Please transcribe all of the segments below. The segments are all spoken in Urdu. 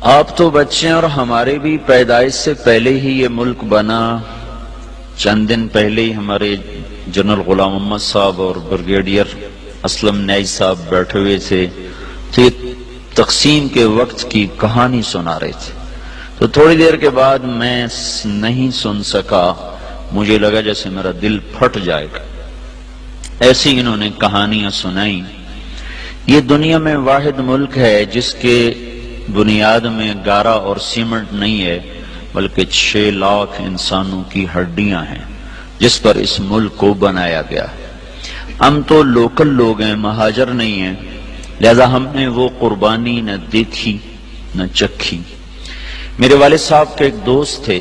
آپ تو بچے ہیں اور ہمارے بھی پیدائش سے پہلے ہی یہ ملک بنا. چند دن پہلے ہی ہمارے جنرل غلام محمد صاحب اور بریگیڈیئر اسلم نیائی صاحب بیٹھے ہوئے تھے تو یہ تقسیم کے وقت کی کہانی سنا رہے تھے. تو تھوڑی دیر کے بعد میں نہیں سن سکا، مجھے لگا جیسے میرا دل پھٹ جائے گا. ایسی انہوں نے کہانیاں سنائی. یہ دنیا میں واحد ملک ہے جس کے بنیاد میں گارا اور سیمنٹ نہیں ہے بلکہ 6 لاکھ انسانوں کی ہڈیاں ہیں جس پر اس ملک کو بنایا گیا ہے. ہم تو لوکل لوگ ہیں، مہاجر نہیں ہیں، لہذا ہم نے وہ قربانی نہ دیکھی نہ چکھی. میرے والد صاحب کے ایک دوست تھے،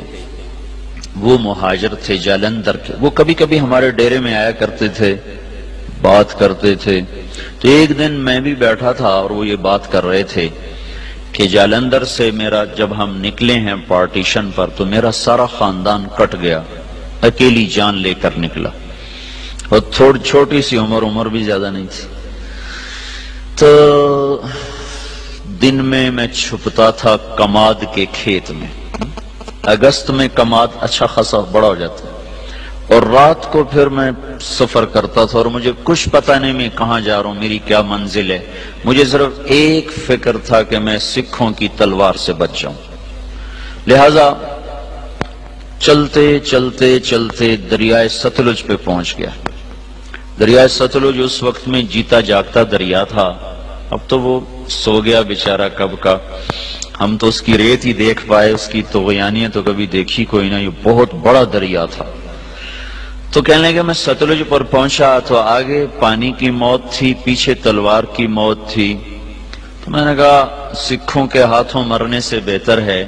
وہ مہاجر تھے جالندھر کے. وہ کبھی کبھی ہمارے ڈیرے میں آیا کرتے تھے، بات کرتے تھے. تو ایک دن میں بھی بیٹھا تھا اور وہ یہ بات کر رہے تھے کہ جالندھر سے میرا جب ہم نکلے ہیں پارٹیشن پر تو میرا سارا خاندان کٹ گیا، اکیلی جان لے کر نکلا، اور تھوڑی چھوٹی سی عمر بھی زیادہ نہیں تھی. تو دن میں چھپتا تھا کماد کے کھیت میں. اگست میں کماد اچھا خاصا بڑا ہو جاتا ہے، اور رات کو پھر میں سفر کرتا تھا اور مجھے کچھ پتہ نہیں میں کہاں جا رہا ہوں، میری کیا منزل ہے. مجھے صرف ایک فکر تھا کہ میں سکھوں کی تلوار سے بچ جاؤں. لہذا چلتے چلتے چلتے دریائے ستلج پہ پہنچ گیا. دریائے ستلج اس وقت میں جیتا جاگتا دریا تھا، اب تو وہ سو گیا بیچارہ کب کا. ہم تو اس کی ریت ہی دیکھ پائے، اس کی طغیانیاں تو کبھی دیکھی کوئی نہ. یہ بہت بڑا دریا تھا. تو کہنے لگے میں ستلج پر پہنچا تو آگے پانی کی موت تھی، پیچھے تلوار کی موت تھی. تو میں نے کہا سکھوں کے ہاتھوں مرنے سے بہتر ہے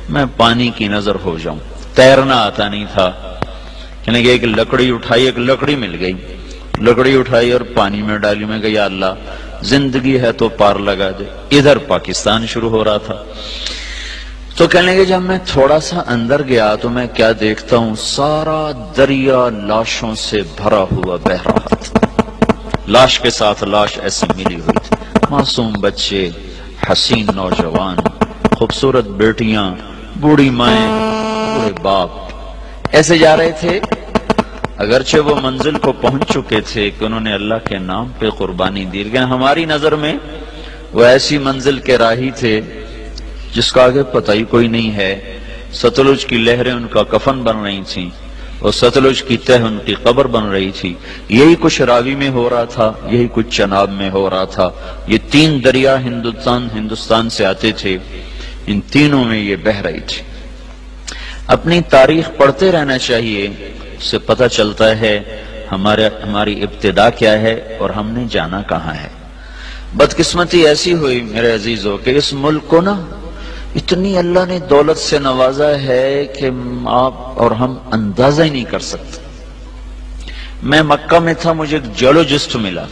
میں پانی کی نظر ہو جاؤں. تیرنا آتا نہیں تھا. کہنے لگے ایک لکڑی اٹھائی، ایک لکڑی مل گئی، لکڑی اٹھائی اور پانی میں ڈالی. میں کہا یا اللہ زندگی ہے تو پار لگا دے. ادھر پاکستان شروع ہو رہا تھا. تو کہنے لگے جب میں تھوڑا سا اندر گیا تو میں کیا دیکھتا ہوں، سارا دریا لاشوں سے بھرا ہوا بہ رہا تھا. لاش کے ساتھ لاش ایسی ملی ہوئی تھی. معصوم بچے، حسین نوجوان، خوبصورت بیٹیاں، بوڑھی مائیں، بوڑھے باپ ایسے جا رہے تھے. اگرچہ وہ منزل کو پہنچ چکے تھے کہ انہوں نے اللہ کے نام پہ قربانی دی، لیکن ہماری نظر میں وہ ایسی منزل کے راہی تھے جس کا آگے پتہ ہی کوئی نہیں ہے. ستلج کی لہریں ان کا کفن بن رہی تھیں اور ستلج کی تہ ان کی قبر بن رہی تھی. یہی کچھ راوی میں ہو رہا تھا، یہی کچھ چناب میں ہو رہا تھا. یہ 3 دریا ہندوستان سے آتے تھے، ان تینوں میں یہ بہ رہی تھی. اپنی تاریخ پڑھتے رہنا چاہیے، اس سے پتہ چلتا ہے ہماری ابتدا کیا ہے اور ہم نے جانا کہاں ہے. بدقسمتی ایسی ہوئی میرے عزیزو کہ اس ملک کو نا اتنی اللہ نے دولت سے نوازا ہے کہ آپ اور ہم اندازہ ہی نہیں کر سکتے. میں مکہ میں تھا، مجھے ایک جیولوجسٹ ملا.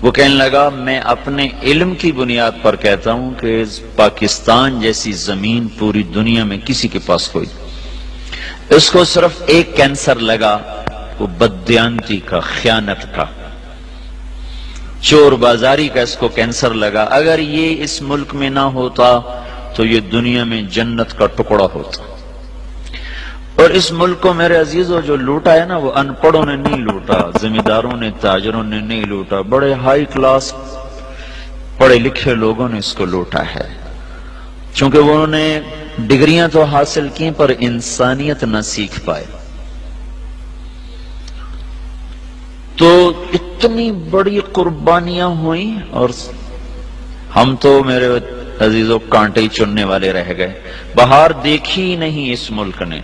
وہ کہنے لگا میں اپنے علم کی بنیاد پر کہتا ہوں کہ پاکستان جیسی زمین پوری دنیا میں کسی کے پاس کوئی. اس کو صرف ایک کینسر لگا، وہ بددیانتی کا، خیانت کا، چور بازاری کا اس کو کینسر لگا. اگر یہ اس ملک میں نہ ہوتا تو یہ دنیا میں جنت کا ٹکڑا ہوتا. اور اس ملک کو میرے عزیزو جو لوٹا ہے نا، وہ ان پڑھوں نے نہیں لوٹا، زمینداروں نے، تاجروں نے نہیں لوٹا، بڑے ہائی کلاس پڑھے لکھے لوگوں نے اس کو لوٹا ہے. چونکہ انہوں نے ڈگریاں تو حاصل کی پر انسانیت نہ سیکھ پائے. تو اتنی بڑی قربانیاں ہوئیں اور ہم تو میرے عزیزوں کانٹے ہی چننے والے رہ گئے. بہار دیکھی نہیں اس ملک نے.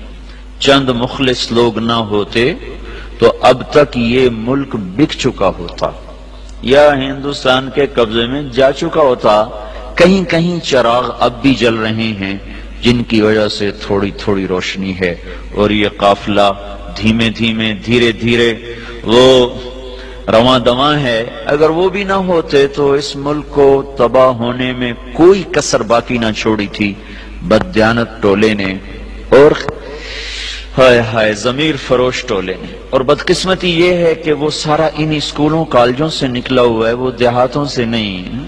چند مخلص لوگ نہ ہوتے تو اب تک یہ ملک بک چکا ہوتا یا ہندوستان کے قبضے میں جا چکا ہوتا. کہیں کہیں چراغ اب بھی جل رہے ہیں جن کی وجہ سے تھوڑی تھوڑی روشنی ہے، اور یہ قافلہ دھیمے دھیمے دھیرے دھیرے وہ رواں دواں ہے. اگر وہ بھی نہ ہوتے تو اس ملک کو تباہ ہونے میں کوئی کسر باقی نہ چھوڑی تھی بددیانت ٹولے نے اور ہائے ضمیر فروش ٹولے نے. اور بدقسمتی یہ ہے کہ وہ سارا انہی اسکولوں کالجوں سے نکلا ہوا ہے، وہ دیہاتوں سے نہیں.